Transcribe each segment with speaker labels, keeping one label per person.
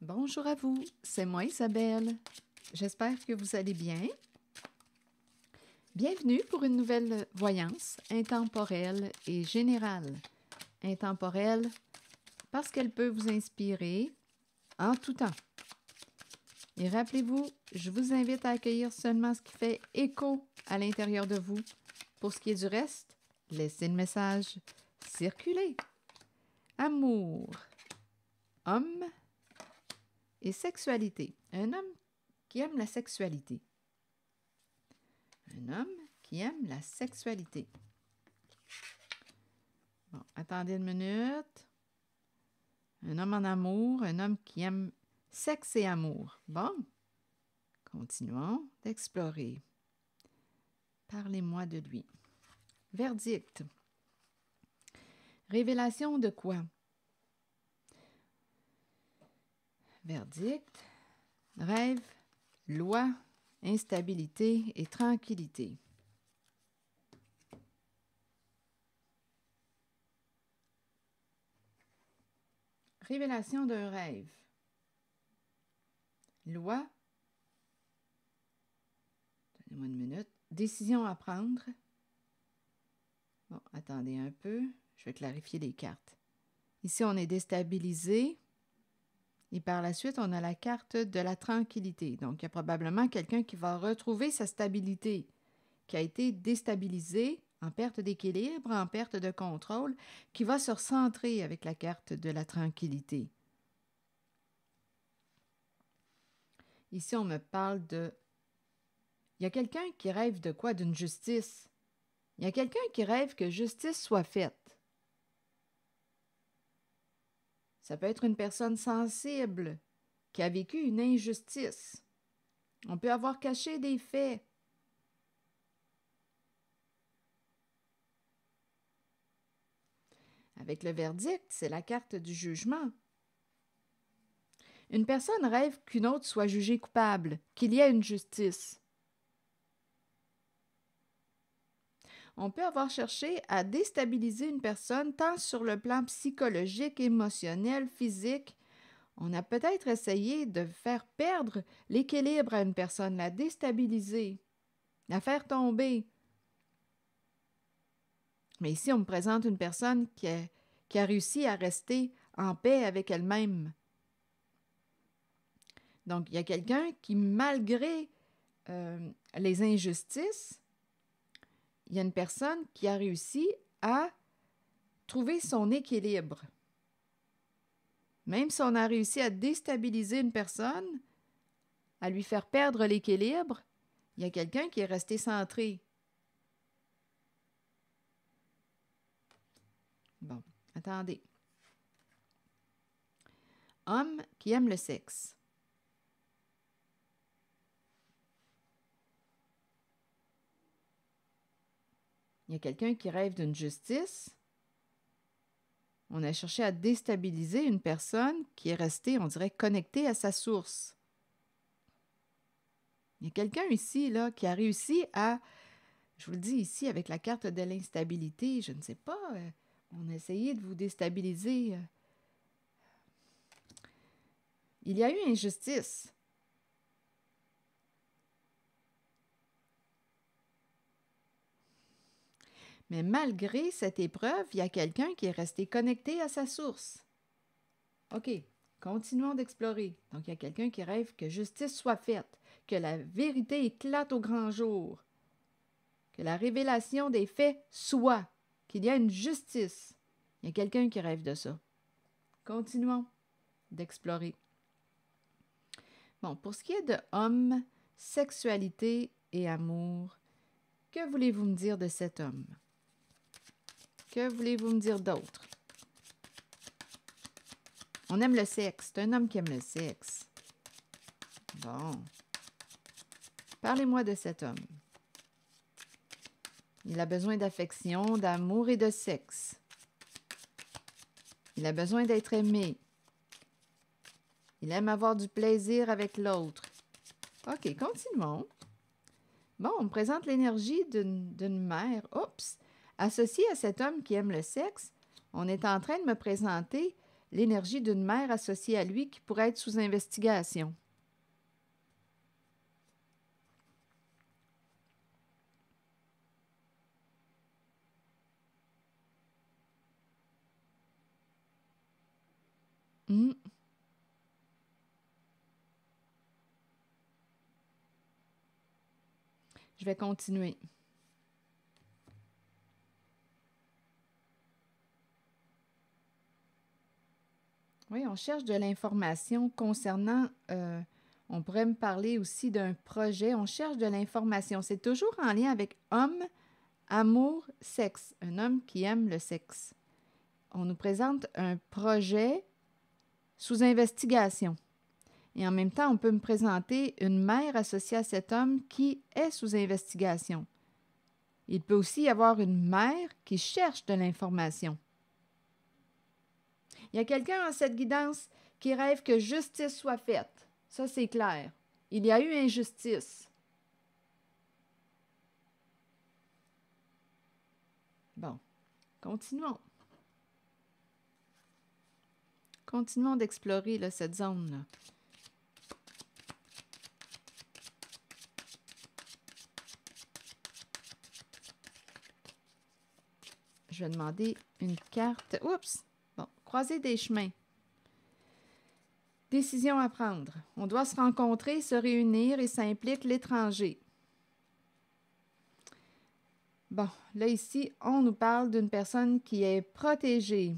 Speaker 1: Bonjour à vous, c'est moi Isabelle. J'espère que vous allez bien. Bienvenue pour une nouvelle voyance intemporelle et générale. Intemporelle parce qu'elle peut vous inspirer en tout temps. Et rappelez-vous, je vous invite à accueillir seulement ce qui fait écho à l'intérieur de vous. Pour ce qui est du reste, laissez le message circuler. Amour, homme et sexualité. Un homme qui aime la sexualité. Un homme qui aime la sexualité. Bon, attendez une minute. Un homme en amour, un homme qui aime sexe et amour. Bon, continuons d'explorer. Parlez-moi de lui. Verdict. Révélation de quoi? Verdict. Rêve, loi, instabilité et tranquillité. Révélation d'un rêve. Loi. Donnez-moi une minute. Décision à prendre. Bon, attendez un peu. Je vais clarifier les cartes. Ici, on est déstabilisé. Et par la suite, on a la carte de la tranquillité. Donc, il y a probablement quelqu'un qui va retrouver sa stabilité, qui a été déstabilisé, en perte d'équilibre, en perte de contrôle, qui va se recentrer avec la carte de la tranquillité. Ici, on me parle de... Il y a quelqu'un qui rêve de quoi? D'une justice. Il y a quelqu'un qui rêve que justice soit faite. Ça peut être une personne sensible qui a vécu une injustice. On peut avoir caché des faits. Avec le verdict, c'est la carte du jugement. Une personne rêve qu'une autre soit jugée coupable, qu'il y ait une justice. On peut avoir cherché à déstabiliser une personne tant sur le plan psychologique, émotionnel, physique. On a peut-être essayé de faire perdre l'équilibre à une personne, la déstabiliser, la faire tomber. Mais ici, on me présente une personne qui a réussi à rester en paix avec elle-même. Donc, il y a quelqu'un qui, malgré les injustices, il y a une personne qui a réussi à trouver son équilibre. Même si on a réussi à déstabiliser une personne, à lui faire perdre l'équilibre, il y a quelqu'un qui est resté centré. Bon, attendez. Homme qui aime le sexe. Il y a quelqu'un qui rêve d'une justice. On a cherché à déstabiliser une personne qui est restée, on dirait, connectée à sa source. Il y a quelqu'un ici, là, qui a réussi à, je vous le dis ici, avec la carte de l'instabilité, je ne sais pas, on a essayé de vous déstabiliser. Il y a eu injustice. Mais malgré cette épreuve, il y a quelqu'un qui est resté connecté à sa source. OK, continuons d'explorer. Donc, il y a quelqu'un qui rêve que justice soit faite, que la vérité éclate au grand jour, que la révélation des faits soit, qu'il y a une justice. Il y a quelqu'un qui rêve de ça. Continuons d'explorer. Bon, pour ce qui est de homme, sexualité et amour, que voulez-vous me dire de cet homme? Que voulez-vous me dire d'autre? On aime le sexe. C'est un homme qui aime le sexe. Bon. Parlez-moi de cet homme. Il a besoin d'affection, d'amour et de sexe. Il a besoin d'être aimé. Il aime avoir du plaisir avec l'autre. OK, continuons. Bon, on me présente l'énergie d'une mère. Oups! Associée à cet homme qui aime le sexe, on est en train de me présenter l'énergie d'une mère associée à lui qui pourrait être sous investigation. Hmm. Je vais continuer. Oui, on cherche de l'information concernant, on pourrait me parler aussi d'un projet. On cherche de l'information. C'est toujours en lien avec homme, amour, sexe. Un homme qui aime le sexe. On nous présente un projet sous investigation. Et en même temps, on peut me présenter une mère associée à cet homme qui est sous investigation. Il peut aussi y avoir une mère qui cherche de l'information. Il y a quelqu'un dans cette guidance qui rêve que justice soit faite. Ça, c'est clair. Il y a eu injustice. Bon, continuons. Continuons d'explorer là, cette zone-là. Je vais demander une carte. Oups! Bon, croiser des chemins. Décision à prendre. On doit se rencontrer, se réunir et ça implique l'étranger. Bon, là ici, on nous parle d'une personne qui est protégée.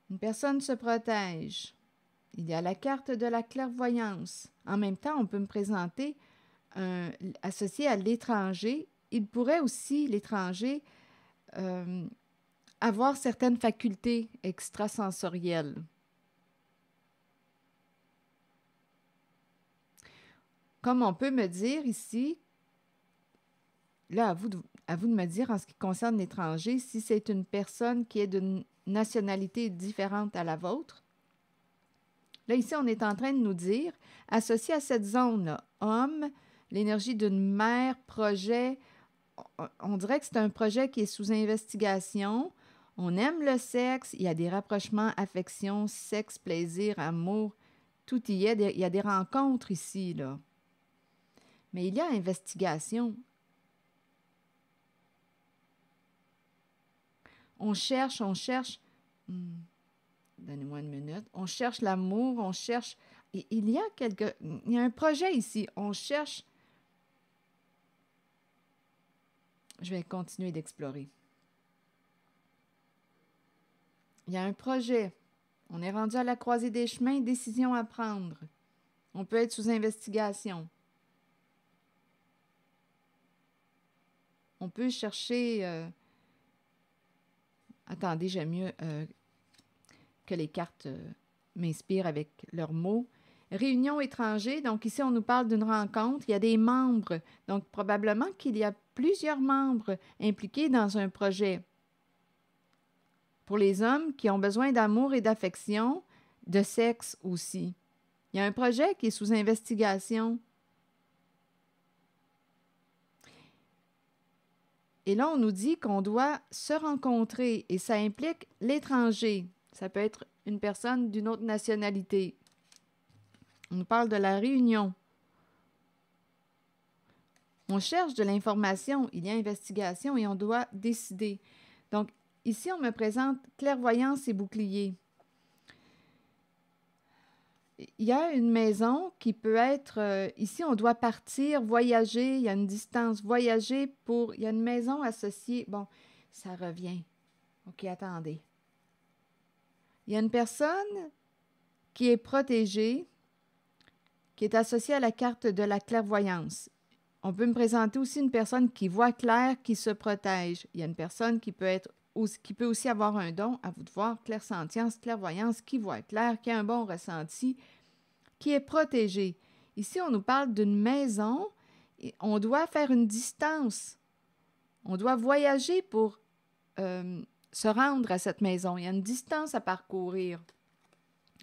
Speaker 1: Une personne se protège. Il y a la carte de la clairvoyance. En même temps, on peut me présenter associé à l'étranger. Il pourrait aussi, l'étranger, avoir certaines facultés extrasensorielles. Comme on peut me dire ici, là, à vous de me dire en ce qui concerne l'étranger, si c'est une personne qui est d'une nationalité différente à la vôtre. Là, ici, on est en train de nous dire, associé à cette zone-là, homme, l'énergie d'une mère, projet, on dirait que c'est un projet qui est sous investigation. On aime le sexe, il y a des rapprochements, affection, sexe, plaisir, amour, tout y est. Il y a des rencontres ici, là. Mais il y a investigation. On cherche. Donnez-moi une minute. On cherche l'amour, on cherche. Il y a un projet ici. On cherche. Je vais continuer d'explorer. Il y a un projet. On est rendu à la croisée des chemins, décision à prendre. On peut être sous investigation. On peut chercher... Attendez, j'aime mieux que les cartes m'inspirent avec leurs mots. Réunion étranger, donc ici on nous parle d'une rencontre, il y a des membres, donc probablement qu'il y a plusieurs membres impliqués dans un projet. Pour les hommes qui ont besoin d'amour et d'affection, de sexe aussi. Il y a un projet qui est sous investigation. Et là, on nous dit qu'on doit se rencontrer et ça implique l'étranger. Ça peut être une personne d'une autre nationalité. On nous parle de la réunion. On cherche de l'information, il y a investigation et on doit décider. Donc, ici, on me présente clairvoyance et bouclier. Il y a une maison qui peut être... ici, on doit partir, voyager, il y a une distance, voyager pour... Il y a une maison associée... Bon, ça revient. OK, attendez. Il y a une personne qui est protégée, qui est associée à la carte de la clairvoyance. On peut me présenter aussi une personne qui voit clair, qui se protège. Il y a une personne qui peut aussi avoir un don, à vous de voir, clairsentience, clairvoyance, qui voit clair, qui a un bon ressenti, qui est protégée. Ici, on nous parle d'une maison et on doit faire une distance. On doit voyager pour se rendre à cette maison. Il y a une distance à parcourir.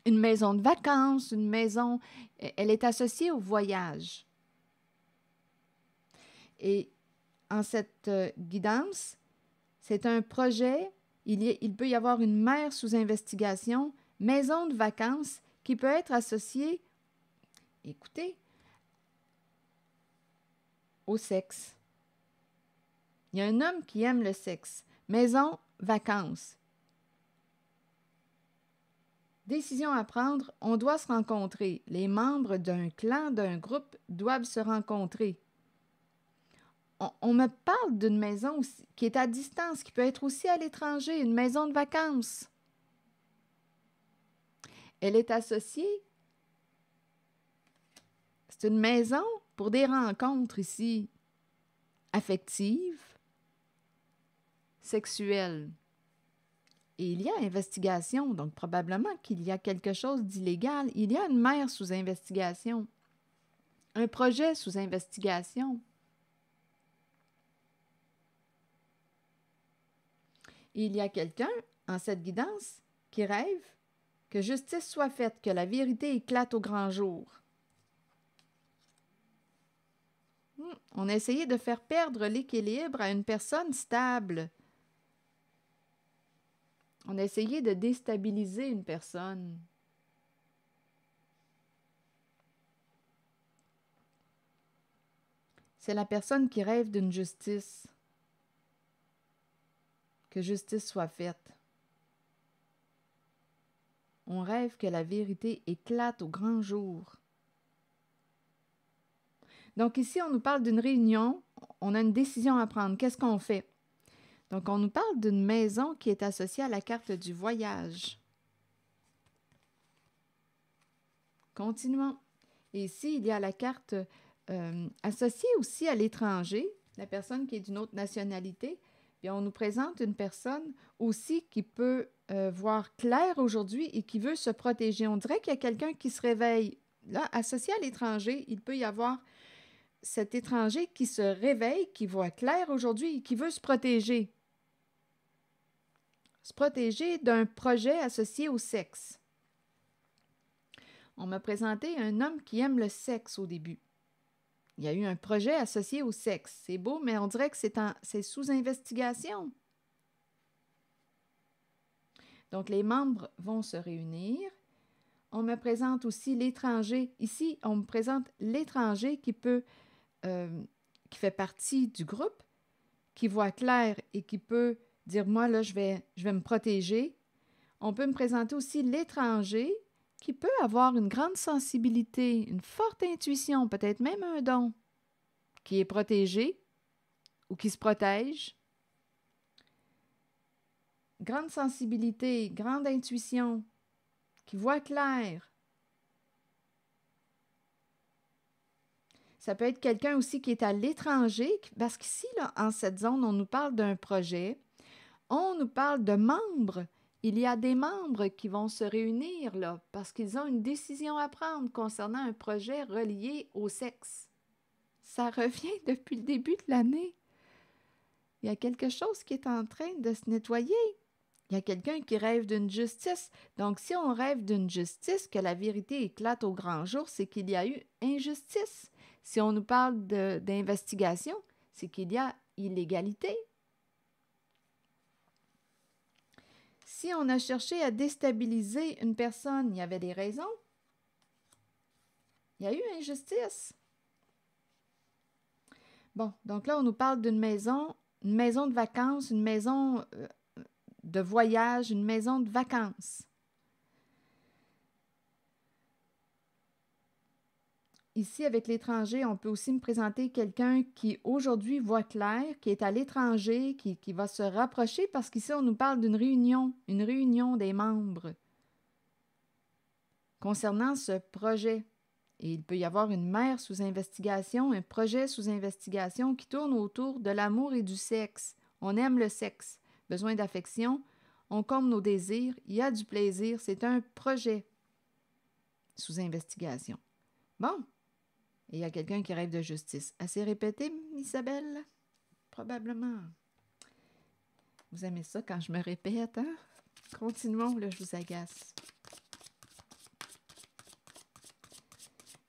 Speaker 1: Une maison de vacances, une maison, elle est associée au voyage. Et en cette guidance, c'est un projet, il peut y avoir une mère sous investigation, maison de vacances, qui peut être associée, écoutez, au sexe. Il y a un homme qui aime le sexe. Maison, vacances. Décision à prendre, on doit se rencontrer. Les membres d'un clan, d'un groupe doivent se rencontrer. On me parle d'une maison aussi, qui est à distance, qui peut être aussi à l'étranger, une maison de vacances. Elle est associée. C'est une maison pour des rencontres ici, affectives, sexuelles. Et il y a investigation, donc probablement qu'il y a quelque chose d'illégal. Il y a une mère sous investigation, un projet sous investigation. Et il y a quelqu'un, en cette guidance, qui rêve que justice soit faite, que la vérité éclate au grand jour. On a essayé de faire perdre l'équilibre à une personne stable. On a essayé de déstabiliser une personne. C'est la personne qui rêve d'une justice. Que justice soit faite. On rêve que la vérité éclate au grand jour. Donc ici, on nous parle d'une réunion, on a une décision à prendre. Qu'est-ce qu'on fait? Donc, on nous parle d'une maison qui est associée à la carte du voyage. Continuons. Et ici, il y a la carte associée aussi à l'étranger, la personne qui est d'une autre nationalité. Puis on nous présente une personne aussi qui peut voir clair aujourd'hui et qui veut se protéger. On dirait qu'il y a quelqu'un qui se réveille. Là, associé à l'étranger, il peut y avoir cet étranger qui se réveille, qui voit clair aujourd'hui et qui veut se protéger. Se protéger d'un projet associé au sexe. On m'a présenté un homme qui aime le sexe au début. Il y a eu un projet associé au sexe. C'est beau, mais on dirait que c'est sous investigation. Donc, les membres vont se réunir. On me présente aussi l'étranger. Ici, on me présente l'étranger qui fait partie du groupe, qui voit clair et qui peut dire, moi, là, je vais me protéger. On peut me présenter aussi l'étranger qui peut avoir une grande sensibilité, une forte intuition, peut-être même un don, qui est protégé ou qui se protège. Grande sensibilité, grande intuition, qui voit clair. Ça peut être quelqu'un aussi qui est à l'étranger, parce qu'ici, là, en cette zone, on nous parle d'un projet, on nous parle de membres. Il y a des membres qui vont se réunir là parce qu'ils ont une décision à prendre concernant un projet relié au sexe. Ça revient depuis le début de l'année. Il y a quelque chose qui est en train de se nettoyer. Il y a quelqu'un qui rêve d'une justice. Donc, si on rêve d'une justice, que la vérité éclate au grand jour, c'est qu'il y a eu injustice. Si on nous parle d'investigation, c'est qu'il y a illégalité. Si on a cherché à déstabiliser une personne, il y avait des raisons. Il y a eu injustice. Bon, donc là, on nous parle d'une maison de vacances, une maison de voyage, une maison de vacances. Ici, avec l'étranger, on peut aussi me présenter quelqu'un qui, aujourd'hui, voit clair, qui est à l'étranger, qui va se rapprocher, parce qu'ici, on nous parle d'une réunion des membres concernant ce projet. Et il peut y avoir une mère sous investigation, un projet sous investigation qui tourne autour de l'amour et du sexe. On aime le sexe, besoin d'affection, on comble nos désirs, il y a du plaisir, c'est un projet sous investigation. Bon. Et il y a quelqu'un qui rêve de justice. Assez répété, Isabelle? Probablement. Vous aimez ça quand je me répète, hein? Continuons, là, je vous agace.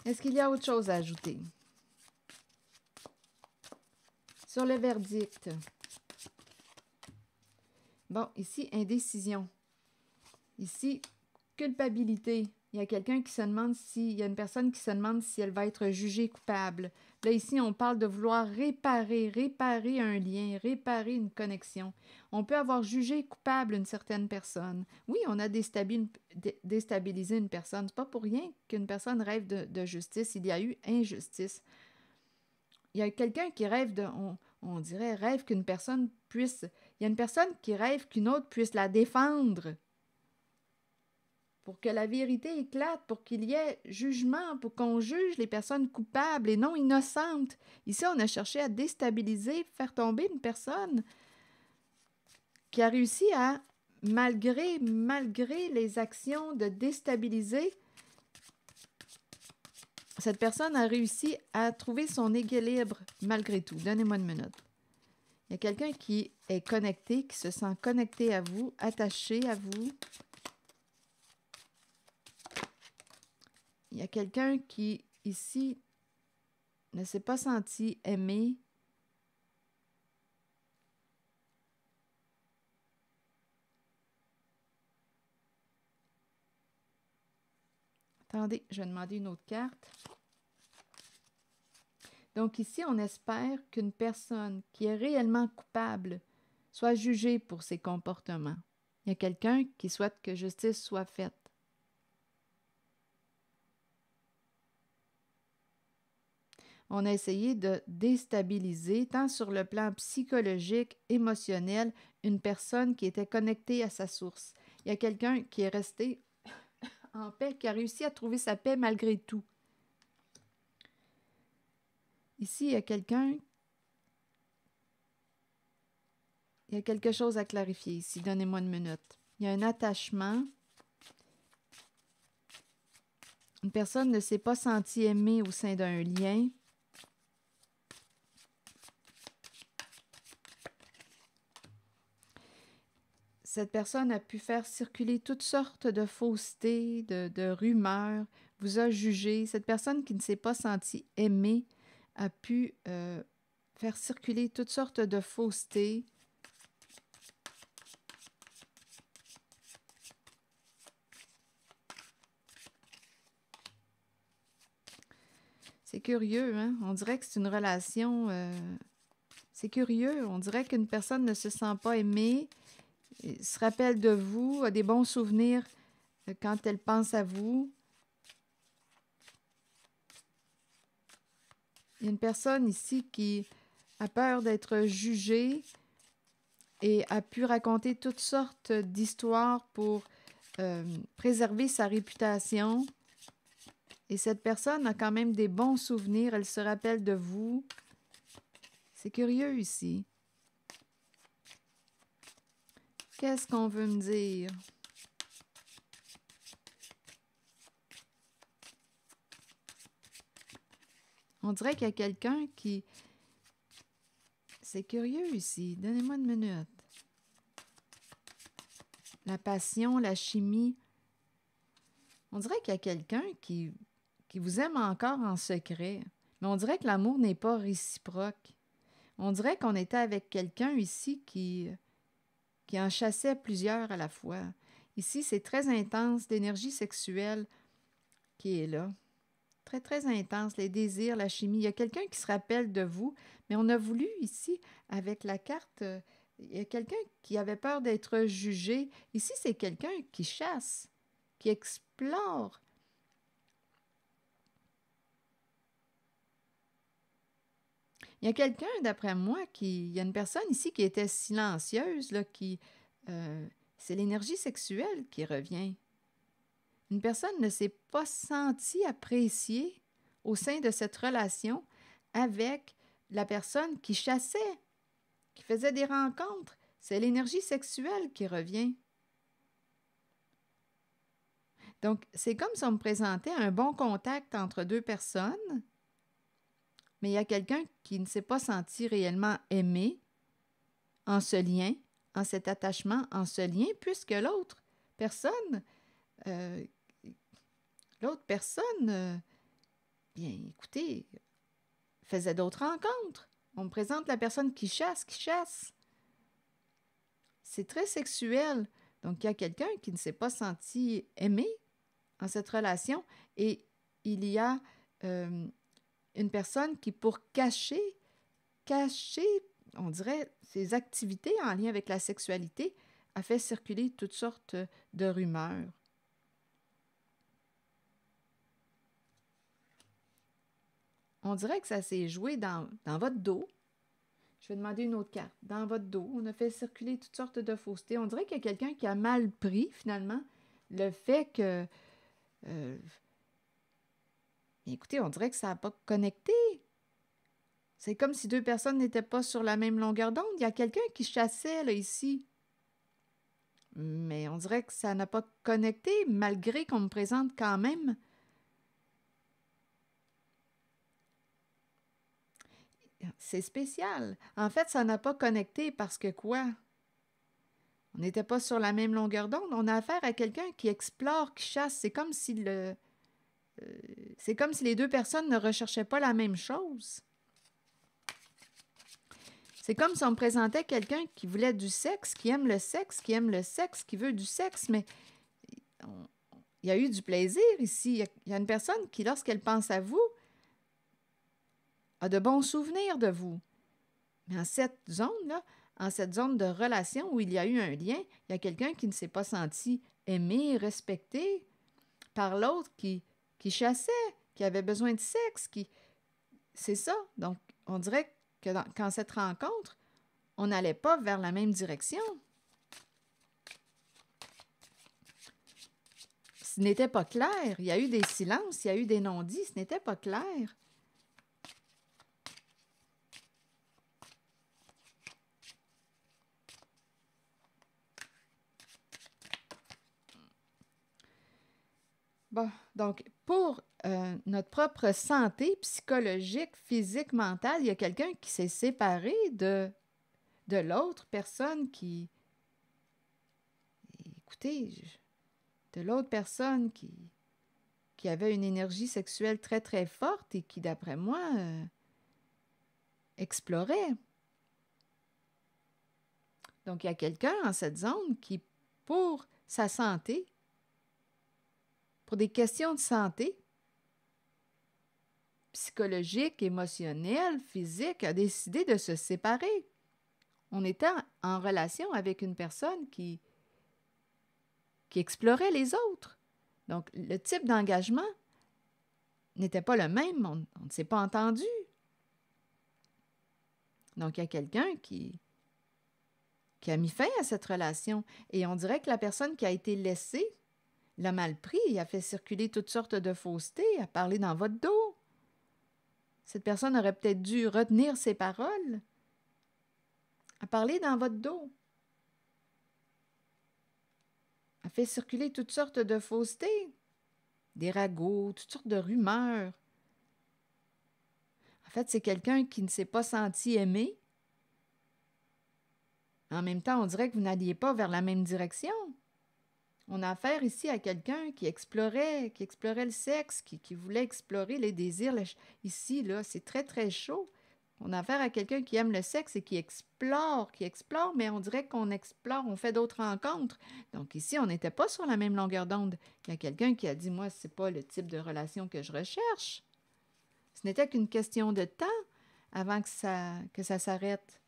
Speaker 1: Est-ce qu'il y a autre chose à ajouter? Sur le verdict. Bon, ici, indécision. Ici, culpabilité. Il y a quelqu'un qui se demande si... Il y a une personne qui se demande si elle va être jugée coupable. Là, ici, on parle de vouloir réparer un lien, réparer une connexion. On peut avoir jugé coupable une certaine personne. Oui, on a déstabilisé une personne. C'est pas pour rien qu'une personne rêve de justice. Il y a eu injustice. Il y a quelqu'un qui rêve on dirait, rêve qu'une personne puisse... Il y a une personne qui rêve qu'une autre puisse la défendre pour que la vérité éclate, pour qu'il y ait jugement, pour qu'on juge les personnes coupables et non innocentes. Ici, on a cherché à déstabiliser, faire tomber une personne qui a réussi à, malgré les actions de déstabiliser, cette personne a réussi à trouver son équilibre malgré tout. Donnez-moi une minute. Il y a quelqu'un qui est connecté, qui se sent connecté à vous, attaché à vous. Il y a quelqu'un qui, ici, ne s'est pas senti aimé. Attendez, je vais demander une autre carte. Donc ici, on espère qu'une personne qui est réellement coupable soit jugée pour ses comportements. Il y a quelqu'un qui souhaite que justice soit faite. On a essayé de déstabiliser, tant sur le plan psychologique, émotionnel, une personne qui était connectée à sa source. Il y a quelqu'un qui est resté en paix, qui a réussi à trouver sa paix malgré tout. Ici, il y a quelque chose à clarifier ici. Donnez-moi une minute. Il y a un attachement. Une personne ne s'est pas sentie aimée au sein d'un lien. Cette personne a pu faire circuler toutes sortes de faussetés, de rumeurs, vous a jugé. Cette personne qui ne s'est pas sentie aimée a pu faire circuler toutes sortes de faussetés. C'est curieux, hein? On dirait que c'est une relation... c'est curieux. On dirait qu'une personne ne se sent pas aimée, se rappelle de vous, a des bons souvenirs quand elle pense à vous. Il y a une personne ici qui a peur d'être jugée et a pu raconter toutes sortes d'histoires pour préserver sa réputation. Et cette personne a quand même des bons souvenirs, elle se rappelle de vous. C'est curieux ici. Qu'est-ce qu'on veut me dire? On dirait qu'il y a quelqu'un qui... C'est curieux ici. Donnez-moi une minute. La passion, la chimie. On dirait qu'il y a quelqu'un qui vous aime encore en secret. Mais on dirait que l'amour n'est pas réciproque. On dirait qu'on était avec quelqu'un ici qui en chassait plusieurs à la fois. Ici, c'est très intense, l'énergie sexuelle qui est là. Très, très intense, les désirs, la chimie. Il y a quelqu'un qui se rappelle de vous, mais on a voulu ici, avec la carte, il y a quelqu'un qui avait peur d'être jugé. Ici, c'est quelqu'un qui chasse, qui explore. Il y a quelqu'un, d'après moi, il y a une personne ici qui était silencieuse, là, c'est l'énergie sexuelle qui revient. Une personne ne s'est pas sentie appréciée au sein de cette relation avec la personne qui chassait, qui faisait des rencontres. C'est l'énergie sexuelle qui revient. Donc, c'est comme si on me présentait un bon contact entre deux personnes, mais il y a quelqu'un qui ne s'est pas senti réellement aimé en ce lien, en cet attachement, en ce lien, puisque l'autre personne, euh, bien, écoutez, faisait d'autres rencontres. On me présente la personne qui chasse, qui chasse. c'est très sexuel. Donc, il y a quelqu'un qui ne s'est pas senti aimé en cette relation et il y a une personne qui, pour cacher, on dirait, ses activités en lien avec la sexualité, a fait circuler toutes sortes de rumeurs. On dirait que ça s'est joué dans votre dos. Je vais demander une autre carte. Dans votre dos, on a fait circuler toutes sortes de faussetés. On dirait qu'il y a quelqu'un qui a mal pris, finalement, le fait que... écoutez, on dirait que ça n'a pas connecté. C'est comme si deux personnes n'étaient pas sur la même longueur d'onde. Il y a quelqu'un qui chassait, là, ici. Mais on dirait que ça n'a pas connecté, malgré qu'on me présente quand même. C'est spécial. En fait, ça n'a pas connecté parce que quoi? On n'était pas sur la même longueur d'onde. On a affaire à quelqu'un qui explore, qui chasse. C'est comme si les deux personnes ne recherchaient pas la même chose. C'est comme si on me présentait quelqu'un qui voulait du sexe, qui aime le sexe, qui veut du sexe, mais il y a eu du plaisir ici. Il y a une personne qui, lorsqu'elle pense à vous, a de bons souvenirs de vous. Mais en cette zone-là, en cette zone de relation où il y a eu un lien, il y a quelqu'un qui ne s'est pas senti aimé, respecté par l'autre qui chassait, qui avait besoin de sexe, C'est ça. Donc, on dirait que quand cette rencontre, on n'allait pas vers la même direction. Ce n'était pas clair. Il y a eu des silences, il y a eu des non-dits, ce n'était pas clair. Bon, donc, pour notre propre santé psychologique, physique, mentale, il y a quelqu'un qui s'est séparé de l'autre personne écoutez, de l'autre personne qui avait une énergie sexuelle très, très forte et qui, d'après moi, explorait. Donc, il y a quelqu'un en cette zone qui, pour sa santé, pour des questions de santé, psychologique, émotionnelle, physique, a décidé de se séparer. On était en relation avec une personne qui explorait les autres. Donc, le type d'engagement n'était pas le même. On ne s'est pas entendu. Donc, il y a quelqu'un qui a mis fin à cette relation. Et on dirait que la personne qui a été laissée l'a mal pris, a fait circuler toutes sortes de faussetés, a parlé dans votre dos. Cette personne aurait peut-être dû retenir ses paroles, a parlé dans votre dos, a fait circuler toutes sortes de faussetés, des ragots, toutes sortes de rumeurs. En fait, c'est quelqu'un qui ne s'est pas senti aimé. En même temps, on dirait que vous n'alliez pas vers la même direction. On a affaire ici à quelqu'un qui explorait le sexe, qui voulait explorer les désirs. Ici, là, c'est très, très chaud. On a affaire à quelqu'un qui aime le sexe et qui explore, mais on dirait qu'on explore, on fait d'autres rencontres. Donc ici, on n'était pas sur la même longueur d'onde. Il y a quelqu'un qui a dit, moi, c'est pas le type de relation que je recherche. Ce n'était qu'une question de temps avant que ça s'arrête.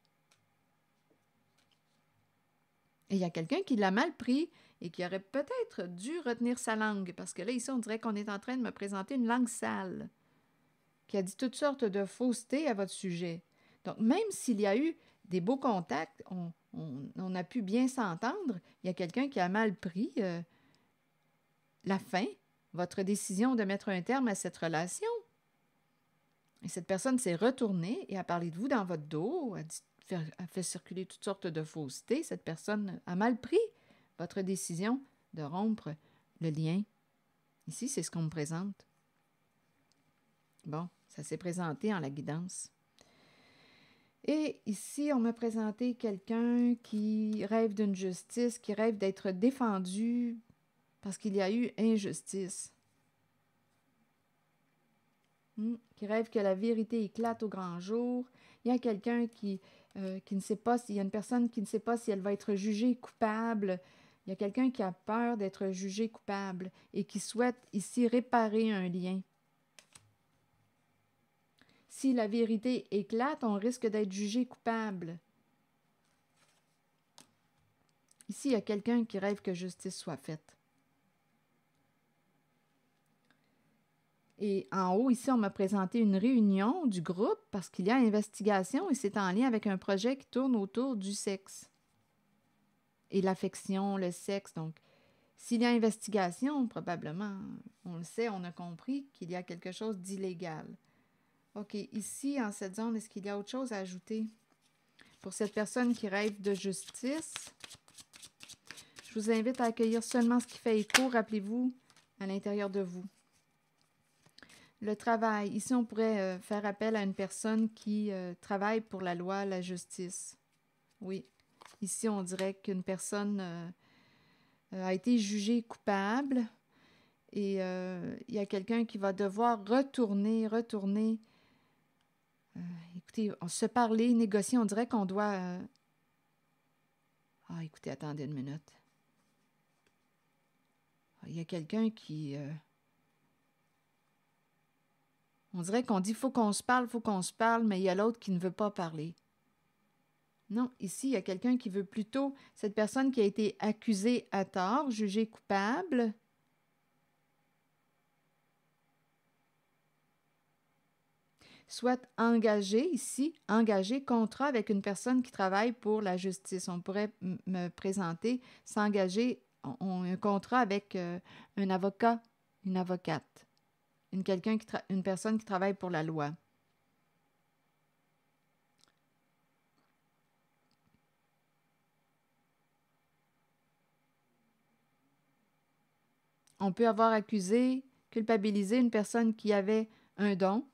Speaker 1: Et il y a quelqu'un qui l'a mal pris et qui aurait peut-être dû retenir sa langue, parce que là, ici, on dirait qu'on est en train de me présenter une langue sale, qui a dit toutes sortes de faussetés à votre sujet. Donc, même s'il y a eu des beaux contacts, on a pu bien s'entendre, il y a quelqu'un qui a mal pris la fin, votre décision de mettre un terme à cette relation. Et cette personne s'est retournée et a parlé de vous dans votre dos, a fait circuler toutes sortes de faussetés. Cette personne a mal pris votre décision de rompre le lien. Ici, c'est ce qu'on me présente. Bon, ça s'est présenté en la guidance. Et ici, on m'a présenté quelqu'un qui rêve d'une justice, qui rêve d'être défendu parce qu'il y a eu injustice. Qui rêve que la vérité éclate au grand jour. Il y a quelqu'un qui qui ne sait pas, s'il y a une personne qui ne sait pas si elle va être jugée coupable. Il y a quelqu'un qui a peur d'être jugé coupable et qui souhaite ici réparer un lien. Si la vérité éclate, on risque d'être jugé coupable. Ici, il y a quelqu'un qui rêve que justice soit faite. Et en haut, ici, on m'a présenté une réunion du groupe parce qu'il y a investigation et c'est en lien avec un projet qui tourne autour du sexe. Et l'affection, le sexe. Donc, s'il y a investigation, probablement, on le sait, on a compris qu'il y a quelque chose d'illégal. OK, ici, en cette zone, est-ce qu'il y a autre chose à ajouter? Pour cette personne qui rêve de justice, je vous invite à accueillir seulement ce qui fait écho, rappelez-vous, à l'intérieur de vous. Le travail. Ici, on pourrait faire appel à une personne qui travaille pour la loi, la justice. Oui. Ici, on dirait qu'une personne a été jugée coupable et il y a quelqu'un qui va devoir retourner. Écoutez, se parler, négocier, on dirait qu'on doit... Ah, écoutez, attendez une minute. Il y a quelqu'un qui... On dirait qu'on dit « faut qu'on se parle », mais il y a l'autre qui ne veut pas parler. Non, ici, il y a quelqu'un qui veut plutôt... Cette personne qui a été accusée à tort, jugée coupable... Soit engagé ici, engagé contrat avec une personne qui travaille pour la justice. On pourrait me présenter, s'engager, un contrat avec un avocat, une avocate, une personne qui travaille pour la loi. On peut avoir accusé, culpabilisé une personne qui avait un don.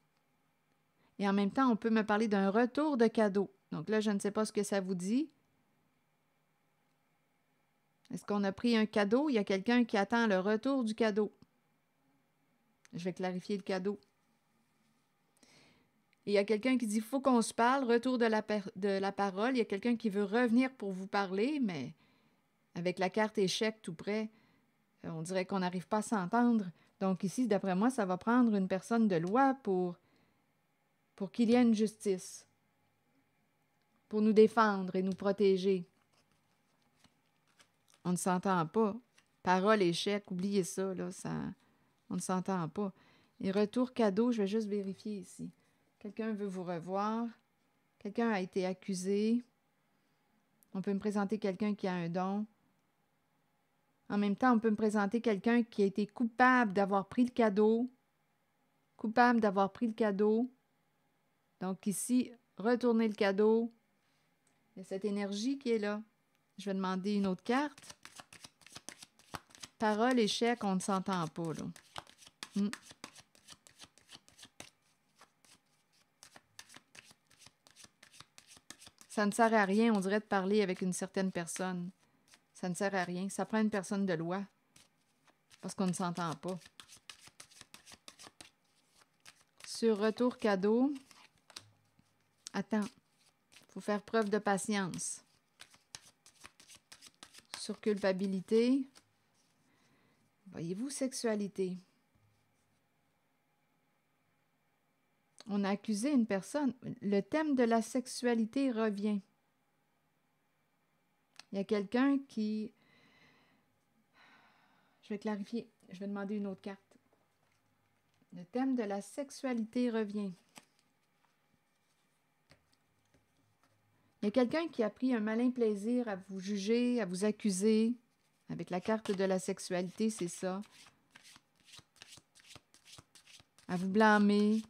Speaker 1: Et en même temps, on peut me parler d'un retour de cadeau. Donc là, je ne sais pas ce que ça vous dit. Est-ce qu'on a pris un cadeau? Il y a quelqu'un qui attend le retour du cadeau. Je vais clarifier le cadeau. Et il y a quelqu'un qui dit « faut qu'on se parle », retour de la parole. Il y a quelqu'un qui veut revenir pour vous parler, mais avec la carte échec tout près, on dirait qu'on n'arrive pas à s'entendre. Donc ici, d'après moi, ça va prendre une personne de loi pour qu'il y ait une justice, pour nous défendre et nous protéger. On ne s'entend pas. Parole, échec, oubliez ça, là, on ne s'entend pas. Et retour cadeau, je vais juste vérifier ici. Quelqu'un veut vous revoir. Quelqu'un a été accusé. On peut me présenter quelqu'un qui a un don. En même temps, on peut me présenter quelqu'un qui a été coupable d'avoir pris le cadeau. Coupable d'avoir pris le cadeau. Donc ici, retourner le cadeau. Il y a cette énergie qui est là. Je vais demander une autre carte. Parole, échec, on ne s'entend pas, là. Ça ne sert à rien, on dirait, de parler avec une certaine personne. Ça ne sert à rien. Ça prend une personne de loi. Parce qu'on ne s'entend pas. Sur retour cadeau, attends, il faut faire preuve de patience. Sur culpabilité, voyez-vous, sexualité. On a accusé une personne. Le thème de la sexualité revient. Il y a quelqu'un qui... Je vais clarifier. Je vais demander une autre carte. Le thème de la sexualité revient. Il y a quelqu'un qui a pris un malin plaisir à vous juger, à vous accuser. Avec la carte de la sexualité, c'est ça. À vous blâmer.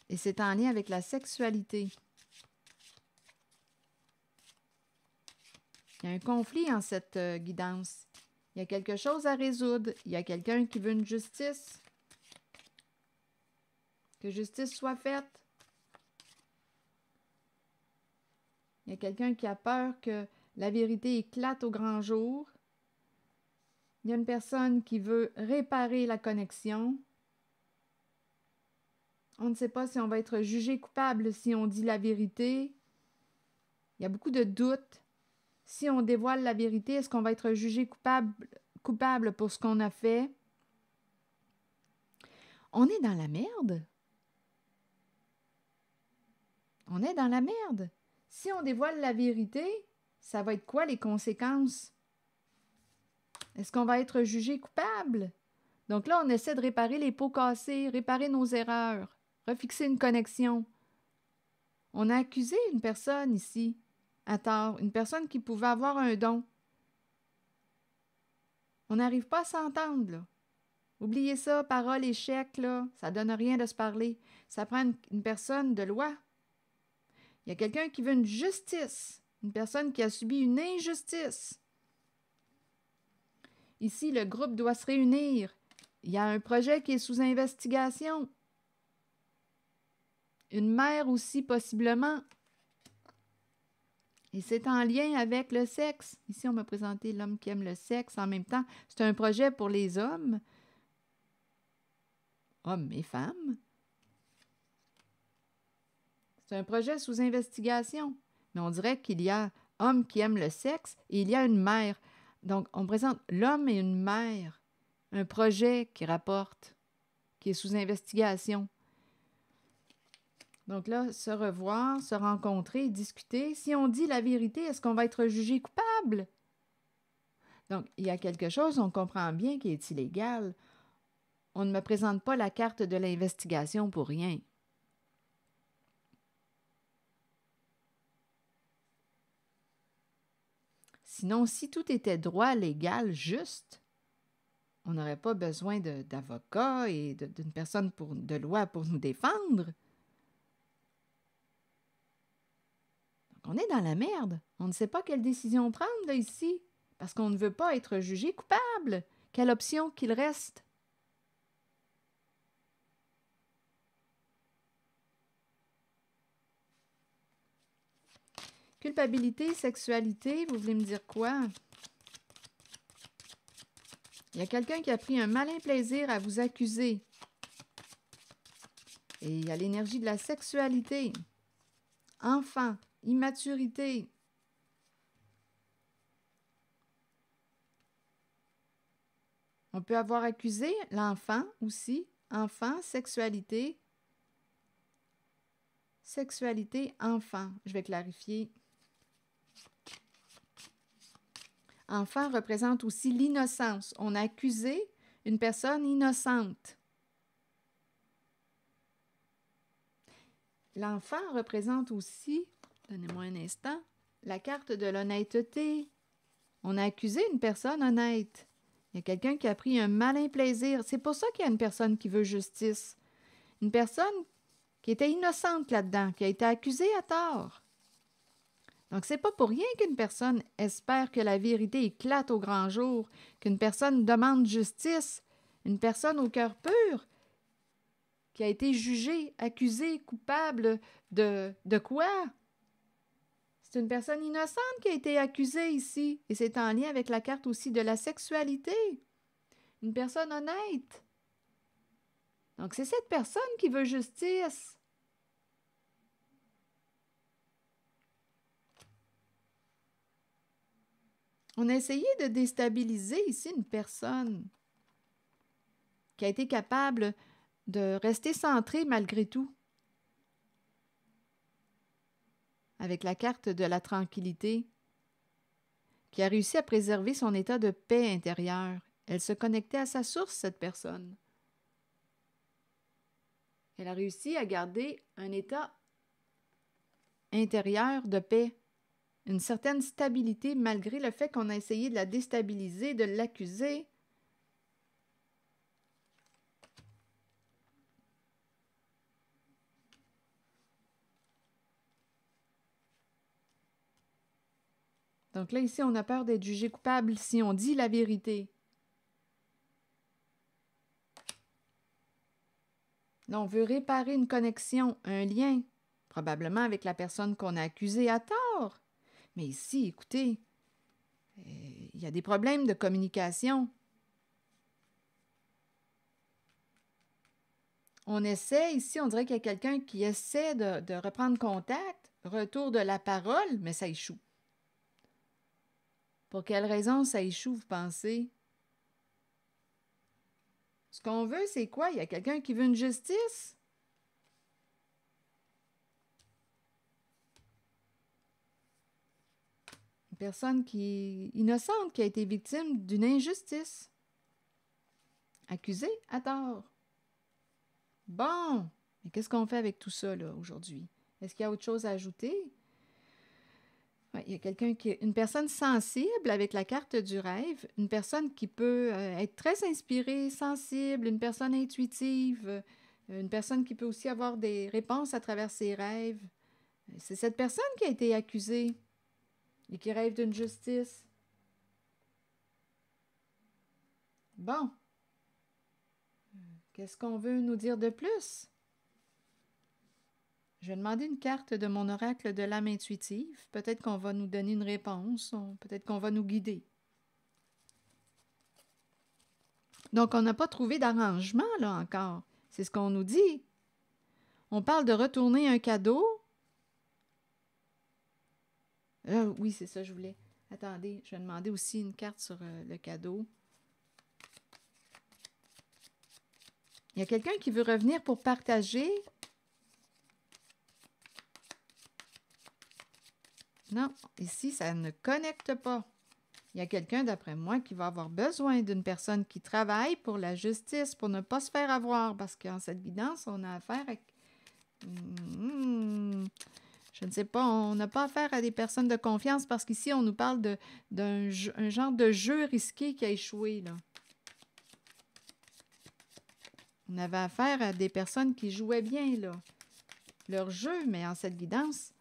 Speaker 1: Et c'est en lien avec la sexualité. Il y a un conflit en cette guidance. Il y a quelque chose à résoudre. Il y a quelqu'un qui veut une justice. Que justice soit faite. Il y a quelqu'un qui a peur que la vérité éclate au grand jour. Il y a une personne qui veut réparer la connexion. On ne sait pas si on va être jugé coupable si on dit la vérité. Il y a beaucoup de doutes. Si on dévoile la vérité, est-ce qu'on va être jugé coupable pour ce qu'on a fait? On est dans la merde. On est dans la merde. Si on dévoile la vérité, ça va être quoi les conséquences? Est-ce qu'on va être jugé coupable? Donc là, on essaie de réparer les pots cassés, réparer nos erreurs, refixer une connexion. On a accusé une personne ici, à tort, une personne qui pouvait avoir un don. On n'arrive pas à s'entendre, là. Oubliez ça, parole, échec, là, ça donne rien de se parler. Ça prend une personne de loi. Il y a quelqu'un qui veut une justice, une personne qui a subi une injustice. Ici, le groupe doit se réunir. Il y a un projet qui est sous investigation. Une mère aussi, possiblement. Et c'est en lien avec le sexe. Ici, on m'a présenté l'homme qui aime le sexe en même temps. C'est un projet pour les hommes et femmes. C'est un projet sous investigation. Mais on dirait qu'il y a homme qui aime le sexe et il y a une mère. Donc, on présente l'homme et une mère. Un projet qui rapporte, qui est sous investigation. Donc là, se revoir, se rencontrer, discuter. Si on dit la vérité, est-ce qu'on va être jugé coupable? Donc, il y a quelque chose, on comprend bien, qui est illégal. On ne me présente pas la carte de l'investigation pour rien. Sinon, si tout était droit, légal, juste, on n'aurait pas besoin d'avocats et d'une personne de loi pour nous défendre. Donc, on est dans la merde. On ne sait pas quelle décision prendre là, ici, parce qu'on ne veut pas être jugé coupable. Quelle option qu'il reste? Culpabilité, sexualité, vous voulez me dire quoi? Il y a quelqu'un qui a pris un malin plaisir à vous accuser. Et il y a l'énergie de la sexualité. Enfant, immaturité. On peut avoir accusé l'enfant aussi. Enfant, sexualité. Sexualité, enfant. Je vais clarifier. Enfant représente aussi l'innocence. On a accusé une personne innocente. L'enfant représente aussi, donnez-moi un instant, la carte de l'honnêteté. On a accusé une personne honnête. Il y a quelqu'un qui a pris un malin plaisir. C'est pour ça qu'il y a une personne qui veut justice. Une personne qui était innocente là-dedans, qui a été accusée à tort. Donc, c'est pas pour rien qu'une personne espère que la vérité éclate au grand jour, qu'une personne demande justice, une personne au cœur pur, qui a été jugée, accusée, coupable de quoi? C'est une personne innocente qui a été accusée ici, et c'est en lien avec la carte aussi de la sexualité. Une personne honnête. Donc, c'est cette personne qui veut justice. On a essayé de déstabiliser ici une personne qui a été capable de rester centrée malgré tout, avec la carte de la tranquillité, qui a réussi à préserver son état de paix intérieure. Elle se connectait à sa source, cette personne. Elle a réussi à garder un état intérieur de paix, une certaine stabilité malgré le fait qu'on a essayé de la déstabiliser, de l'accuser. Donc là, ici, on a peur d'être jugé coupable si on dit la vérité. Là, on veut réparer une connexion, un lien, probablement avec la personne qu'on a accusée à tort. Mais ici, écoutez, il y a des problèmes de communication. On essaie ici, on dirait qu'il y a quelqu'un qui essaie de reprendre contact, retour de la parole, mais ça échoue. Pour quelle raison ça échoue, vous pensez? Ce qu'on veut, c'est quoi? Il y a quelqu'un qui veut une justice? Une personne qui est innocente, qui a été victime d'une injustice. Accusée à tort. Bon, mais qu'est-ce qu'on fait avec tout ça, là, aujourd'hui? Est-ce qu'il y a autre chose à ajouter? Ouais, il y a quelqu'un qui est une personne sensible avec la carte du rêve, une personne qui peut être très inspirée, sensible, une personne intuitive, une personne qui peut aussi avoir des réponses à travers ses rêves. C'est cette personne qui a été accusée et qui rêve d'une justice. Bon, qu'est-ce qu'on veut nous dire de plus? Je vais demander une carte de mon oracle de l'âme intuitive. Peut-être qu'on va nous donner une réponse, peut-être qu'on va nous guider. Donc, on n'a pas trouvé d'arrangement, là, encore. C'est ce qu'on nous dit. On parle de retourner un cadeau. Oui, c'est ça, je voulais. Attendez, je vais demander aussi une carte sur le cadeau. Il y a quelqu'un qui veut revenir pour partager. Non, ici, ça ne connecte pas. Il y a quelqu'un, d'après moi, qui va avoir besoin d'une personne qui travaille pour la justice, pour ne pas se faire avoir, parce qu'en cette guidance, on a affaire à... je ne sais pas, on n'a pas affaire à des personnes de confiance, parce qu'ici, on nous parle d'un genre de jeu risqué qui a échoué, là. On avait affaire à des personnes qui jouaient bien, là, leur jeu, mais en cette guidance,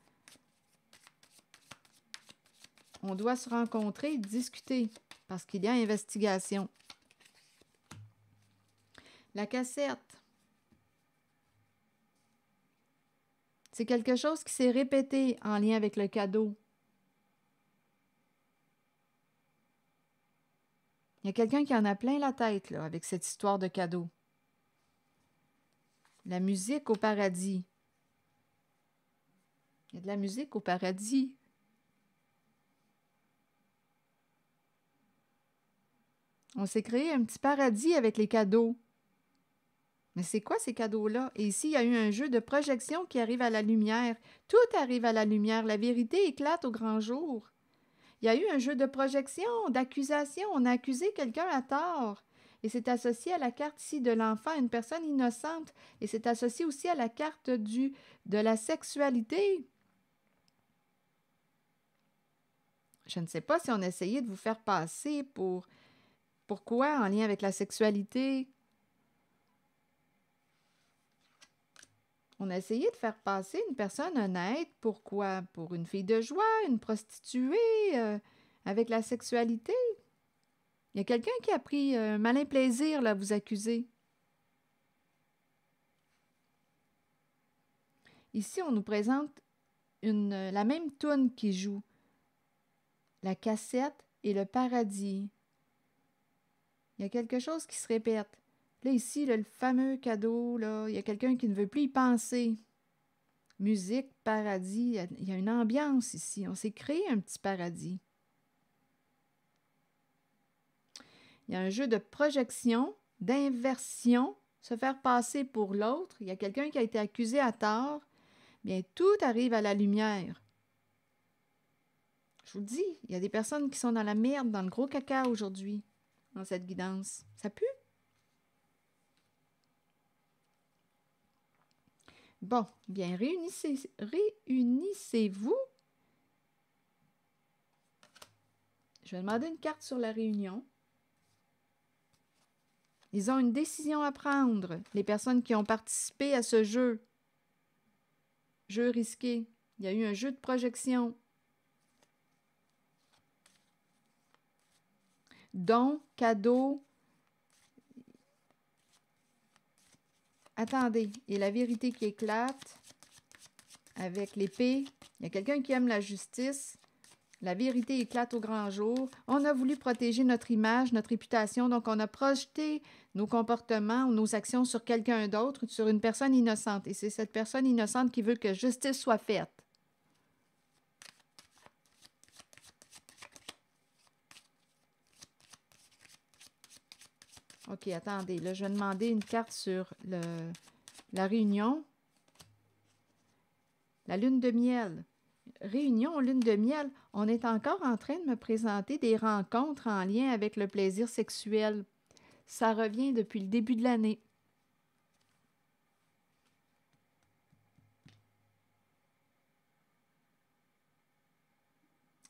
Speaker 1: on doit se rencontrer, discuter, parce qu'il y a investigation. La cassette. C'est quelque chose qui s'est répété en lien avec le cadeau. Il y a quelqu'un qui en a plein la tête, là, avec cette histoire de cadeau. La musique au paradis. Il y a de la musique au paradis. On s'est créé un petit paradis avec les cadeaux. Mais c'est quoi ces cadeaux-là? Et ici, il y a eu un jeu de projection qui arrive à la lumière. Tout arrive à la lumière. La vérité éclate au grand jour. Il y a eu un jeu de projection, d'accusation. On a accusé quelqu'un à tort. Et c'est associé à la carte ici de l'enfant, une personne innocente. Et c'est associé aussi à la carte de la sexualité. Je ne sais pas si on a essayé de vous faire passer pour... Pourquoi en lien avec la sexualité? On a essayé de faire passer une personne honnête. Pourquoi? Pour une fille de joie, une prostituée, avec la sexualité. Il y a quelqu'un qui a pris un malin plaisir là, à vous accuser. Ici, on nous présente la même toune qui joue. La cassette et le paradis. Il y a quelque chose qui se répète. Là, ici, là, le fameux cadeau, là, il y a quelqu'un qui ne veut plus y penser. Musique, paradis, il y a une ambiance ici. On s'est créé un petit paradis. Il y a un jeu de projection, d'inversion, se faire passer pour l'autre. Il y a quelqu'un qui a été accusé à tort. Bien, tout arrive à la lumière. Je vous le dis, il y a des personnes qui sont dans la merde, dans le gros caca aujourd'hui, dans cette guidance. Ça pue? Bon, bien, réunissez-vous. Je vais demander une carte sur la réunion. Ils ont une décision à prendre, les personnes qui ont participé à ce jeu. Jeu risqué. Il y a eu un jeu de projection. Don, cadeau. Attendez, et la vérité qui éclate avec l'épée. Il y a quelqu'un qui aime la justice. La vérité éclate au grand jour. On a voulu protéger notre image, notre réputation, donc on a projeté nos comportements ou nos actions sur quelqu'un d'autre, sur une personne innocente. Et c'est cette personne innocente qui veut que justice soit faite. OK, attendez, là, je vais demander une carte sur la réunion. La lune de miel. Réunion, lune de miel, on est encore en train de me présenter des rencontres en lien avec le plaisir sexuel. Ça revient depuis le début de l'année.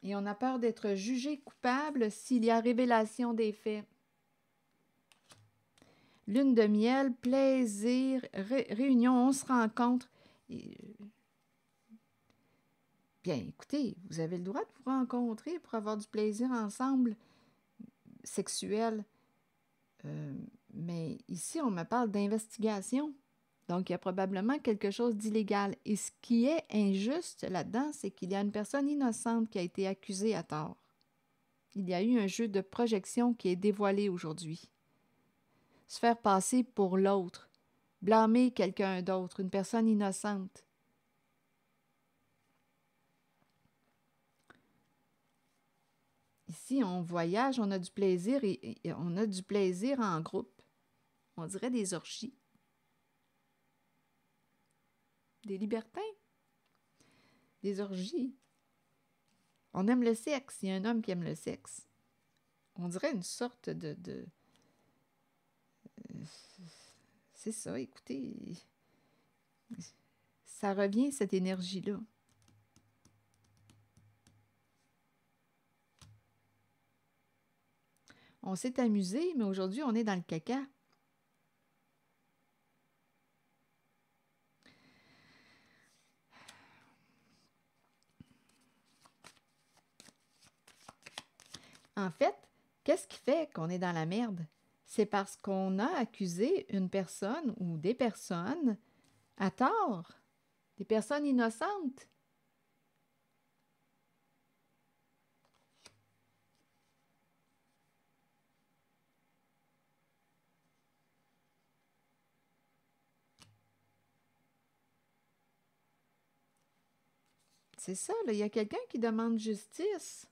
Speaker 1: Et on a peur d'être jugé coupable s'il y a révélation des faits. Lune de miel, plaisir, réunion, on se rencontre. Bien, écoutez, vous avez le droit de vous rencontrer pour avoir du plaisir ensemble, sexuel. Mais ici, on me parle d'investigation. Donc, il y a probablement quelque chose d'illégal. Et ce qui est injuste là-dedans, c'est qu'il y a une personne innocente qui a été accusée à tort. Il y a eu un jeu de projection qui est dévoilé aujourd'hui. Se faire passer pour l'autre, blâmer quelqu'un d'autre, une personne innocente. Ici, on voyage, on a du plaisir et on a du plaisir en groupe. On dirait des orgies. Des libertins. Des orgies. On aime le sexe. Il y a un homme qui aime le sexe. On dirait une sorte de c'est ça, écoutez. Ça revient, cette énergie-là. On s'est amusé, mais aujourd'hui, on est dans le caca. En fait, qu'est-ce qui fait qu'on est dans la merde? C'est parce qu'on a accusé une personne ou des personnes à tort, des personnes innocentes. C'est ça, là, il y a quelqu'un qui demande justice.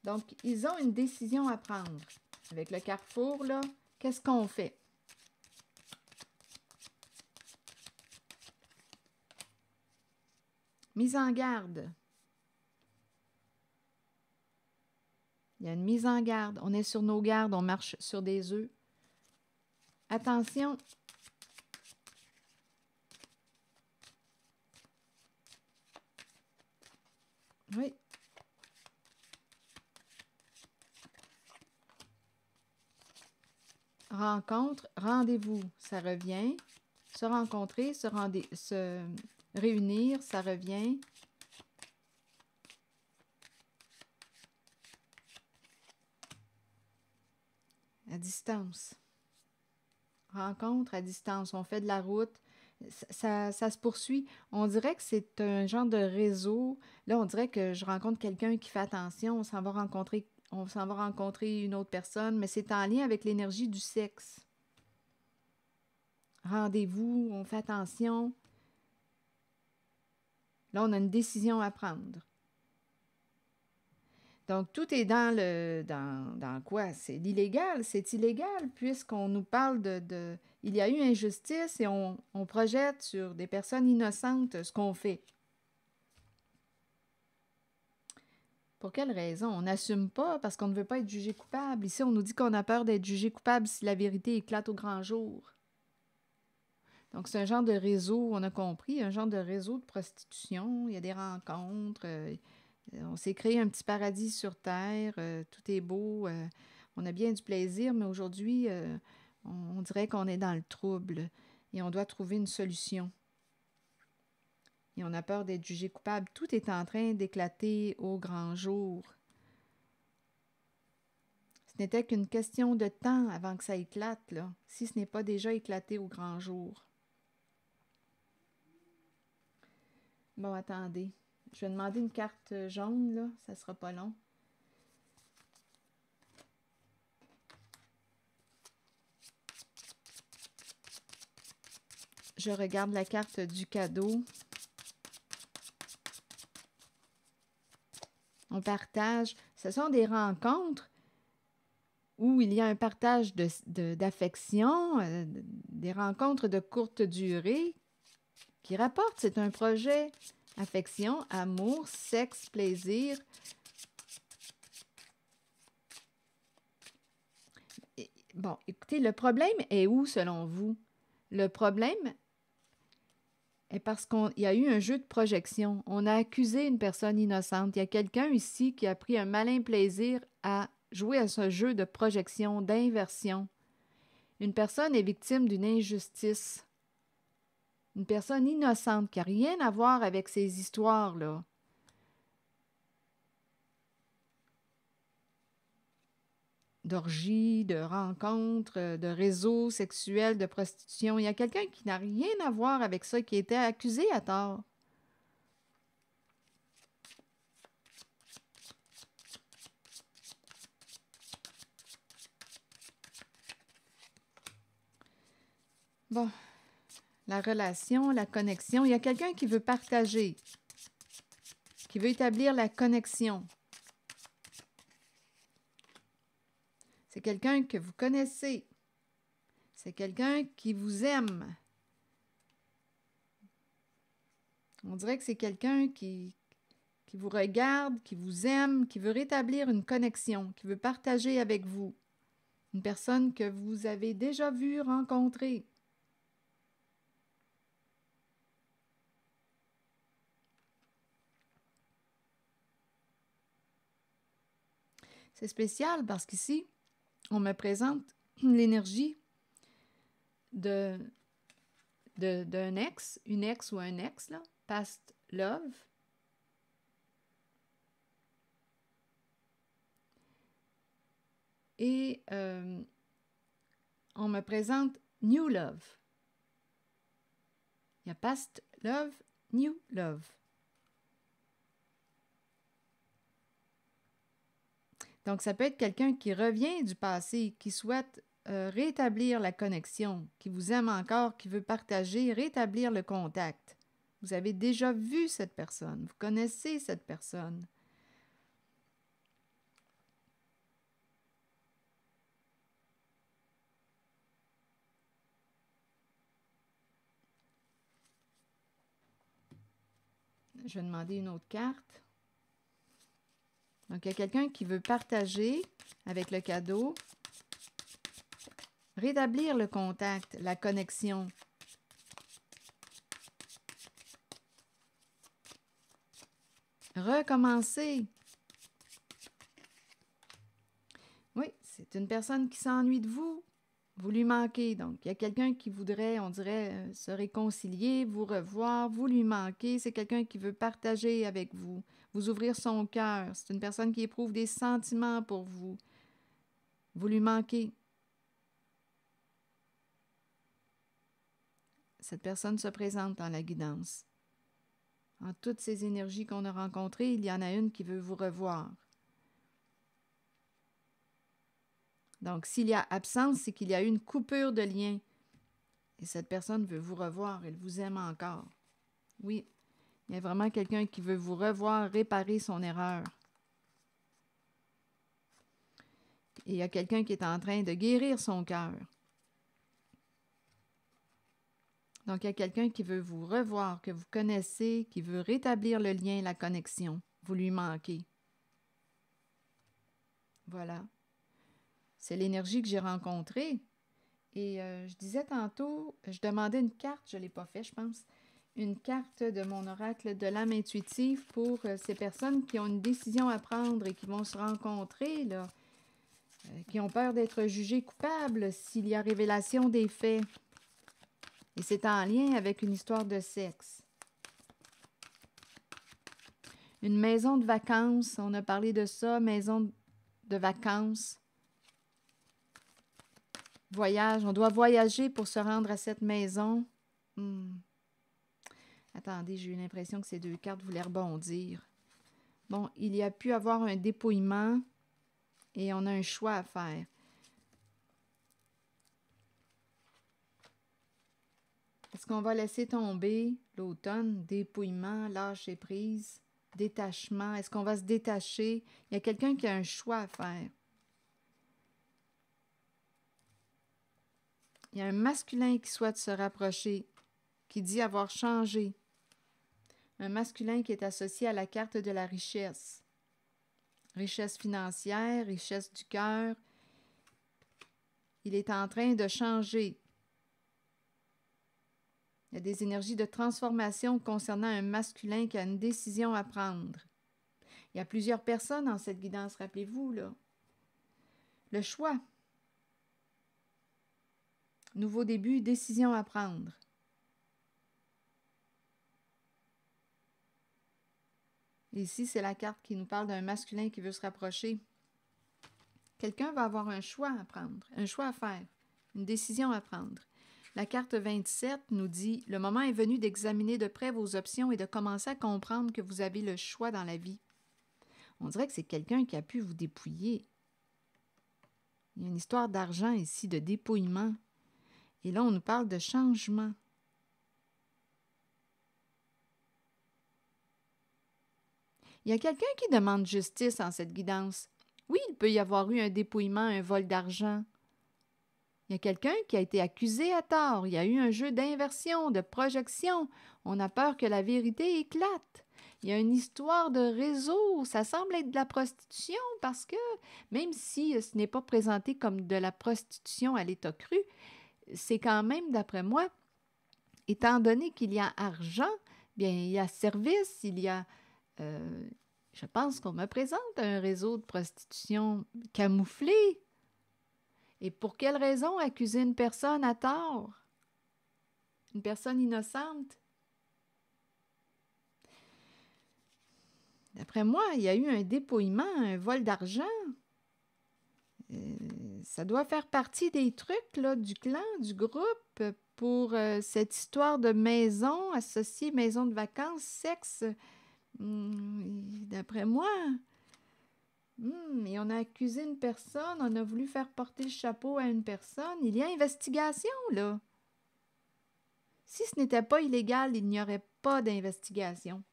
Speaker 1: Donc, ils ont une décision à prendre. Avec le carrefour, là, qu'est-ce qu'on fait? Mise en garde. Il y a une mise en garde. On est sur nos gardes, on marche sur des œufs. Attention. Oui. Rencontre, rendez-vous, ça revient. Se rencontrer, se réunir, ça revient. À distance. Rencontre à distance. On fait de la route. Ça se poursuit. On dirait que c'est un genre de réseau. Là, on dirait que je rencontre quelqu'un qui fait attention. On s'en va rencontrer une autre personne, mais c'est en lien avec l'énergie du sexe. Rendez-vous, on fait attention. Là, on a une décision à prendre. Donc, tout est dans quoi? C'est l'illégal, c'est illégal, puisqu'on nous parle il y a eu injustice et on projette sur des personnes innocentes ce qu'on fait. Pour quelle raison? On n'assume pas parce qu'on ne veut pas être jugé coupable. Ici, on nous dit qu'on a peur d'être jugé coupable si la vérité éclate au grand jour. Donc, c'est un genre de réseau, on a compris, un genre de réseau de prostitution. Il y a des rencontres. On s'est créé un petit paradis sur Terre. Tout est beau. On a bien du plaisir, mais aujourd'hui, on dirait qu'on est dans le trouble et on doit trouver une solution. Et on a peur d'être jugé coupable. Tout est en train d'éclater au grand jour. Ce n'était qu'une question de temps avant que ça éclate, là, si ce n'est pas déjà éclaté au grand jour. Bon, attendez. Je vais demander une carte jaune, là. Ça sera pas long. Je regarde la carte du cadeau. On partage. Ce sont des rencontres où il y a un partage d'affection, des rencontres de courte durée qui rapportent. C'est un projet affection, amour, sexe, plaisir. Bon, écoutez, le problème est où selon vous? Le problème est parce qu'il y a eu un jeu de projection. On a accusé une personne innocente. Il y a quelqu'un ici qui a pris un malin plaisir à jouer à ce jeu de projection, d'inversion. Une personne est victime d'une injustice. Une personne innocente qui n'a rien à voir avec ces histoires-là. D'orgies, de rencontres, de réseaux sexuels, de prostitution. Il y a quelqu'un qui n'a rien à voir avec ça, qui était accusé à tort. Bon, la relation, la connexion. Il y a quelqu'un qui veut partager, qui veut établir la connexion. C'est quelqu'un que vous connaissez. C'est quelqu'un qui vous aime. On dirait que c'est quelqu'un qui vous regarde, qui vous aime, qui veut rétablir une connexion, qui veut partager avec vous. Une personne que vous avez déjà vue, rencontrée. C'est spécial parce qu'ici, on me présente l'énergie d'un ex, une ex ou un ex, là, past love. Et on me présente new love. Il y a past love, new love. Donc, ça peut être quelqu'un qui revient du passé, qui souhaite rétablir la connexion, qui vous aime encore, qui veut partager, rétablir le contact. Vous avez déjà vu cette personne, vous connaissez cette personne. Je vais demander une autre carte. Donc, il y a quelqu'un qui veut partager avec le cadeau, rétablir le contact, la connexion. Recommencer. Oui, c'est une personne qui s'ennuie de vous. Vous lui manquez. Donc, il y a quelqu'un qui voudrait, on dirait, se réconcilier, vous revoir, vous lui manquez. C'est quelqu'un qui veut partager avec vous, vous ouvrir son cœur. C'est une personne qui éprouve des sentiments pour vous. Vous lui manquez. Cette personne se présente dans la guidance. En toutes ces énergies qu'on a rencontrées, il y en a une qui veut vous revoir. Donc, s'il y a absence, c'est qu'il y a eu une coupure de lien. Et cette personne veut vous revoir, elle vous aime encore. Oui, il y a vraiment quelqu'un qui veut vous revoir, réparer son erreur. Et il y a quelqu'un qui est en train de guérir son cœur. Donc, il y a quelqu'un qui veut vous revoir, que vous connaissez, qui veut rétablir le lien, la connexion. Vous lui manquez. Voilà. C'est l'énergie que j'ai rencontrée. Et je disais tantôt, je demandais une carte, je ne l'ai pas fait, je pense, une carte de mon oracle de l'âme intuitive pour ces personnes qui ont une décision à prendre et qui vont se rencontrer, là, qui ont peur d'être jugées coupables s'il y a révélation des faits. Et c'est en lien avec une histoire de sexe. Une maison de vacances, on a parlé de ça, maison de vacances. Voyage, on doit voyager pour se rendre à cette maison. Attendez, j'ai eu l'impression que ces deux cartes voulaient rebondir. Bon, il y a pu avoir un dépouillement et on a un choix à faire. Est-ce qu'on va laisser tomber l'automne, dépouillement, lâcher prise, détachement? Est-ce qu'on va se détacher? Il y a quelqu'un qui a un choix à faire. Il y a un masculin qui souhaite se rapprocher, qui dit avoir changé. Un masculin qui est associé à la carte de la richesse. Richesse financière, richesse du cœur. Il est en train de changer. Il y a des énergies de transformation concernant un masculin qui a une décision à prendre. Il y a plusieurs personnes dans cette guidance, rappelez-vous, là. Le choix. Nouveau début, décision à prendre. Ici, c'est la carte qui nous parle d'un masculin qui veut se rapprocher. Quelqu'un va avoir un choix à prendre, un choix à faire, une décision à prendre. La carte 27 nous dit « Le moment est venu d'examiner de près vos options et de commencer à comprendre que vous avez le choix dans la vie. » On dirait que c'est quelqu'un qui a pu vous dépouiller. Il y a une histoire d'argent ici, de dépouillement. Et là, on nous parle de changement. Il y a quelqu'un qui demande justice en cette guidance. Oui, il peut y avoir eu un dépouillement, un vol d'argent. Il y a quelqu'un qui a été accusé à tort. Il y a eu un jeu d'inversion, de projection. On a peur que la vérité éclate. Il y a une histoire de réseau. Ça semble être de la prostitution parce que, même si ce n'est pas présenté comme de la prostitution à l'état cru, c'est quand même, d'après moi, étant donné qu'il y a argent, bien, il y a service, il y a... je pense qu'on me présente un réseau de prostitution camouflé. Et pour quelle raison accuser une personne à tort? Une personne innocente? D'après moi, il y a eu un dépouillement, un vol d'argent. Ça doit faire partie des trucs là, du clan, du groupe, pour cette histoire de maison associée, maison de vacances, sexe. D'après moi... et on a accusé une personne, on a voulu faire porter le chapeau à une personne. Il y a investigation, là. Si ce n'était pas illégal, il n'y aurait pas d'investigation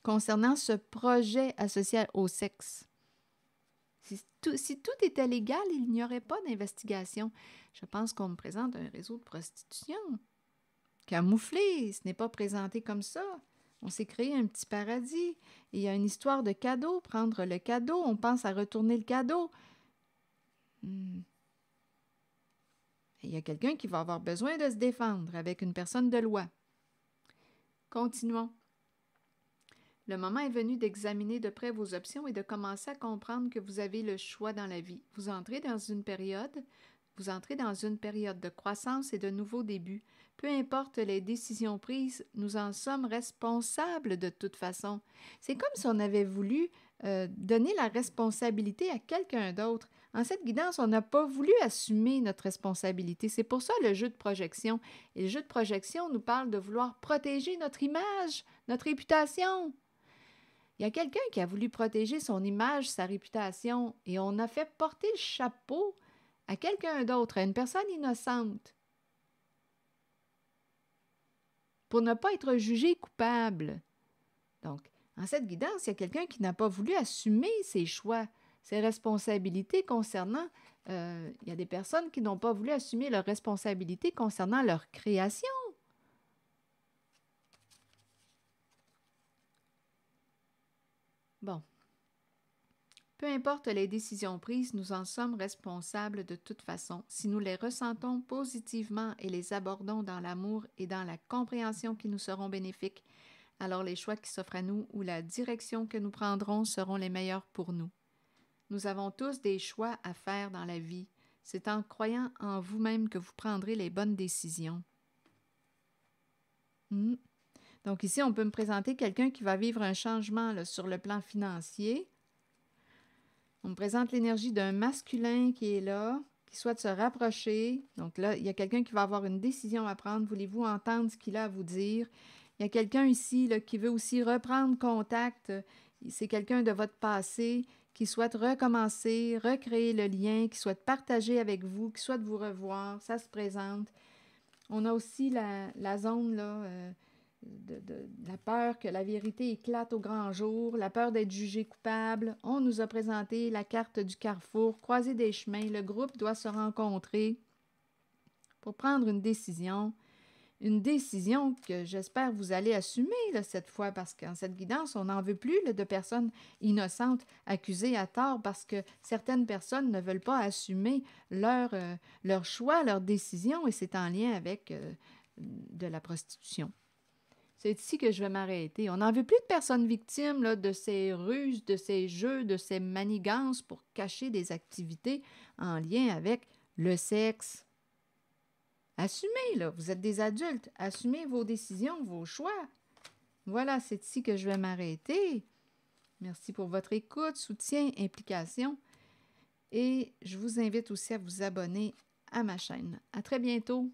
Speaker 1: concernant ce projet associé au sexe. Si tout était légal, il n'y aurait pas d'investigation. Je pense qu'on me présente un réseau de prostitution. Camouflé, ce n'est pas présenté comme ça. On s'est créé un petit paradis. Et il y a une histoire de cadeau. Prendre le cadeau, on pense à retourner le cadeau. Il y a quelqu'un qui va avoir besoin de se défendre avec une personne de loi. Continuons. Le moment est venu d'examiner de près vos options et de commencer à comprendre que vous avez le choix dans la vie. Vous entrez dans une période de croissance et de nouveaux débuts. Peu importe les décisions prises, nous en sommes responsables de toute façon. C'est comme si on avait voulu donner la responsabilité à quelqu'un d'autre. En cette guidance, on n'a pas voulu assumer notre responsabilité. C'est pour ça le jeu de projection. Et le jeu de projection nous parle de vouloir protéger notre image, notre réputation. Il y a quelqu'un qui a voulu protéger son image, sa réputation, et on a fait porter le chapeau à quelqu'un d'autre, à une personne innocente, pour ne pas être jugé coupable. Donc, en cette guidance, il y a quelqu'un qui n'a pas voulu assumer ses choix, ses responsabilités concernant... il y a des personnes qui n'ont pas voulu assumer leurs responsabilités concernant leur création. Bon. Peu importe les décisions prises, nous en sommes responsables de toute façon. Si nous les ressentons positivement et les abordons dans l'amour et dans la compréhension qui nous seront bénéfiques, alors les choix qui s'offrent à nous ou la direction que nous prendrons seront les meilleurs pour nous. Nous avons tous des choix à faire dans la vie. C'est en croyant en vous-même que vous prendrez les bonnes décisions. Donc ici, on peut me présenter quelqu'un qui va vivre un changement là, sur le plan financier. On me présente l'énergie d'un masculin qui est là, qui souhaite se rapprocher. Donc là, il y a quelqu'un qui va avoir une décision à prendre. Voulez-vous entendre ce qu'il a à vous dire? Il y a quelqu'un ici là, qui veut aussi reprendre contact. C'est quelqu'un de votre passé qui souhaite recommencer, recréer le lien, qui souhaite partager avec vous, qui souhaite vous revoir. Ça se présente. On a aussi la zone là, de la peur que la vérité éclate au grand jour, la peur d'être jugé coupable. On nous a présenté la carte du carrefour, croisée des chemins. Le groupe doit se rencontrer pour prendre une décision. Une décision que j'espère vous allez assumer là, cette fois, parce qu'en cette guidance, on n'en veut plus là, de personnes innocentes accusées à tort parce que certaines personnes ne veulent pas assumer leur choix, leur décision, et c'est en lien avec de la prostitution. C'est ici que je vais m'arrêter. On n'en veut plus de personnes victimes là, de ces ruses, de ces jeux, de ces manigances pour cacher des activités en lien avec le sexe. Assumez, là, vous êtes des adultes. Assumez vos décisions, vos choix. Voilà, c'est ici que je vais m'arrêter. Merci pour votre écoute, soutien, implication. Et je vous invite aussi à vous abonner à ma chaîne. À très bientôt.